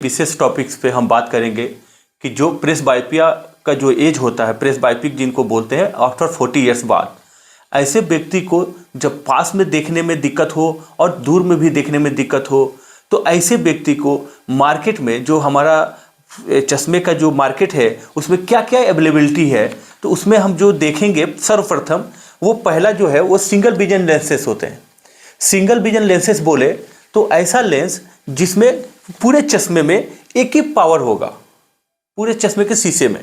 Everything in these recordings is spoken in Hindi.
विशेष टॉपिक्स पे हम बात करेंगे कि जो प्रेसबायोपिया का जो एज होता है, प्रेसबायोपिक जिनको बोलते हैं, आफ्टर 40 ईयर्स बाद ऐसे व्यक्ति को जब पास में देखने में दिक्कत हो और दूर में भी देखने में दिक्कत हो, तो ऐसे व्यक्ति को मार्केट में जो हमारा चश्मे का जो मार्केट है उसमें क्या क्या अवेलेबिलिटी है, तो उसमें हम जो देखेंगे सर्वप्रथम वो पहला जो है वो सिंगल विजन लेंसेस होते हैं। सिंगल विजन लेंसेस बोले तो ऐसा लेंस जिसमें पूरे चश्मे में एक ही पावर होगा, पूरे चश्मे के शीशे में।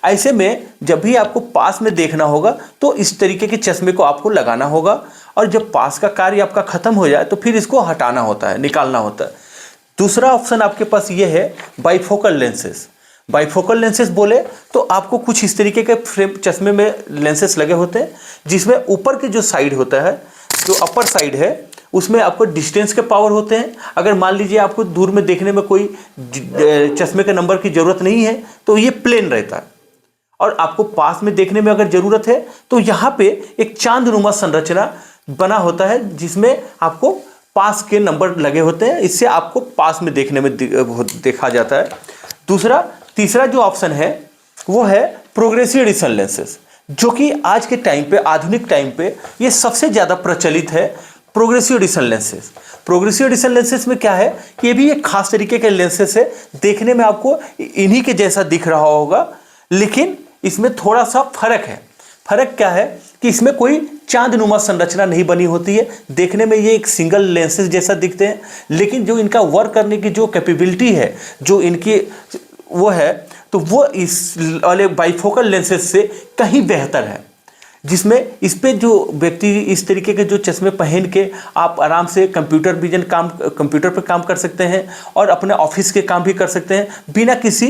ऐसे में जब भी आपको पास में देखना होगा तो इस तरीके के चश्मे को आपको लगाना होगा, और जब पास का कार्य आपका खत्म हो जाए तो फिर इसको हटाना होता है, निकालना होता है। दूसरा ऑप्शन आपके पास ये है बाइफोकल लेंसेस। बाइफोकल लेंसेस बोले तो आपको कुछ इस तरीके के फ्रेम चश्मे में लेंसेस लगे होते हैं, जिसमें ऊपर के जो साइड होता है, जो अपर साइड है, उसमें आपको डिस्टेंस के पावर होते हैं। अगर मान लीजिए आपको दूर में देखने में कोई चश्मे के नंबर की ज़रूरत नहीं है तो ये प्लेन रहता है, और आपको पास में देखने में अगर ज़रूरत है तो यहाँ पे एक चांदनुमा संरचना बना होता है जिसमें आपको पास के नंबर लगे होते हैं। इससे आपको पास में देखने में देखा जाता है। तीसरा जो ऑप्शन है वो है प्रोग्रेसिव एडिशन लेंसेस, जो कि आज के टाइम पे, आधुनिक टाइम पे ये सबसे ज़्यादा प्रचलित है। Progressive addition lenses, progressive addition lenses में क्या है कि ये भी एक खास तरीके के लेंसेस है। देखने में आपको इन्हीं के जैसा दिख रहा होगा, लेकिन इसमें थोड़ा सा फर्क है। फर्क क्या है कि इसमें कोई चांदनुमा संरचना नहीं बनी होती है। देखने में ये एक सिंगल लेंसेस जैसा दिखते हैं, लेकिन जो इनका वर्क करने की जो कैपेबिलिटी है, जो इनकी वो है, तो वो इस वाले बाइफोकल लेंसेस से कहीं बेहतर है। जिसमें इस पे जो व्यक्ति इस तरीके के जो चश्मे पहन के आप आराम से कंप्यूटर पे काम कर सकते हैं और अपने ऑफिस के काम भी कर सकते हैं बिना किसी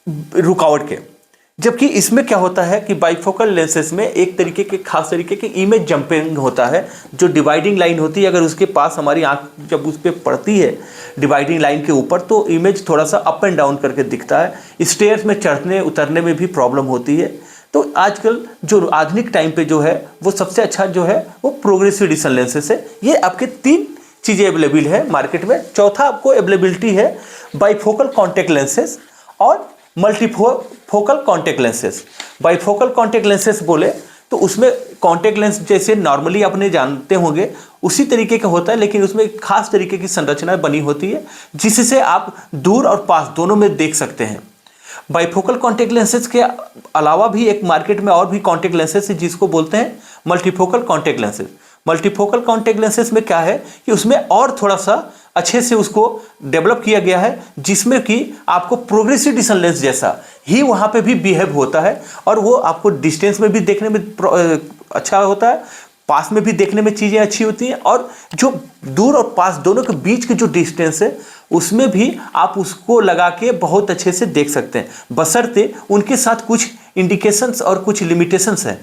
रुकावट के। जबकि इसमें क्या होता है कि बाइफोकल लेंसेस में एक तरीके के खास तरीके के इमेज जंपिंग होता है। जो डिवाइडिंग लाइन होती है, अगर उसके पास हमारी आंख जब उस पर पड़ती है डिवाइडिंग लाइन के ऊपर, तो इमेज थोड़ा सा अप एंड डाउन करके दिखता है। स्टेयर्स में चढ़ने उतरने में भी प्रॉब्लम होती है। तो आजकल जो आधुनिक टाइम पे जो है वो सबसे अच्छा जो है वो प्रोग्रेसिव एडिशन लेंसेस है। ये आपके 3 चीज़ें अवेलेबल है मार्केट में। चौथा आपको अवेलेबिलिटी है बाइफोकल कॉन्टैक्ट लेंसेस और multifocal contact lenses. Bifocal contact lenses बोले तो उसमें कॉन्टैक्ट लेंस जैसे नॉर्मली आपने जानते होंगे उसी तरीके का होता है, लेकिन उसमें एक खास तरीके की संरचना बनी होती है जिससे आप दूर और पास दोनों में देख सकते हैं। बाइफोकल कॉन्टैक्ट लेंसेज के अलावा भी एक मार्केट में और भी कॉन्टैक्ट लेंसेज है जिसको बोलते हैं multifocal contact lenses. Multifocal contact lenses में क्या है कि उसमें और थोड़ा सा अच्छे से उसको डेवलप किया गया है, जिसमें कि आपको प्रोग्रेसिव एडिशन लेंस जैसा ही वहाँ पे भी बिहेव होता है, और वो आपको डिस्टेंस में भी देखने में अच्छा होता है, पास में भी देखने में चीज़ें अच्छी होती हैं, और जो दूर और पास दोनों के बीच की जो डिस्टेंस है उसमें भी आप उसको लगा के बहुत अच्छे से देख सकते हैं, बशर्ते उनके साथ कुछ इंडिकेशंस और कुछ लिमिटेशंस हैं।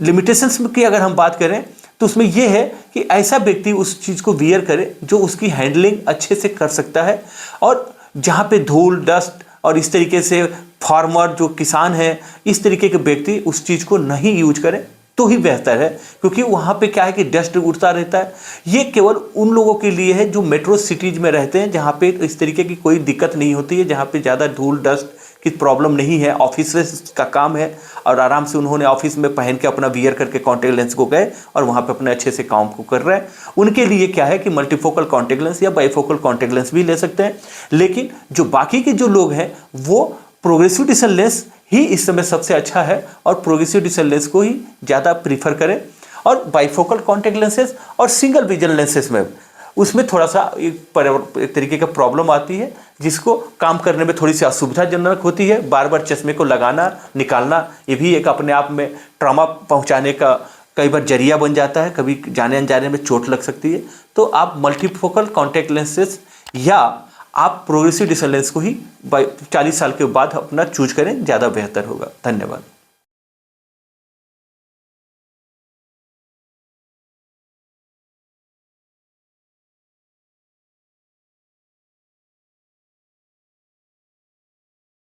लिमिटेशंस की अगर हम बात करें तो उसमें यह है कि ऐसा व्यक्ति उस चीज़ को वियर करे जो उसकी हैंडलिंग अच्छे से कर सकता है, और जहाँ पे धूल डस्ट और इस तरीके से फार्मर जो किसान है इस तरीके के व्यक्ति उस चीज़ को नहीं यूज करें तो ही बेहतर है, क्योंकि वहाँ पे क्या है कि डस्ट उड़ता रहता है। ये केवल उन लोगों के लिए है जो मेट्रो सिटीज़ में रहते हैं, जहाँ पे इस तरीके की कोई दिक्कत नहीं होती है, जहाँ पे ज़्यादा धूल डस्ट की प्रॉब्लम नहीं है, ऑफिस का काम है और आराम से उन्होंने ऑफिस में पहन के अपना वियर करके कॉन्टैक्ट लेंस को गए और वहाँ पे अपने अच्छे से काम को कर रहे हैं। उनके लिए क्या है कि मल्टीफोकल कॉन्टैक्ट लेंस या बाइफोकल कॉन्टैक्ट लेंस भी ले सकते हैं। लेकिन जो बाकी के जो लोग हैं वो प्रोग्रेसिव एडिशन लेंस ही इस समय सबसे अच्छा है, और प्रोग्रेसिव एडिशन लेंस को ही ज़्यादा प्रीफर करें। और बाइफोकल कॉन्टैक्ट लेंसेज और सिंगल विजन लेंसेज में उसमें थोड़ा सा एक तरीके का प्रॉब्लम आती है, जिसको काम करने में थोड़ी सी असुविधाजनक होती है। बार बार चश्मे को लगाना निकालना ये भी एक अपने आप में ट्रॉमा पहुंचाने का कई बार जरिया बन जाता है, कभी जाने अनजाने में चोट लग सकती है। तो आप मल्टीफोकल कॉन्टैक्ट लेंसेज या आप प्रोग्रेसिव एडिशन लेंस को ही 40 साल के बाद अपना चूज करें, ज़्यादा बेहतर होगा। धन्यवाद।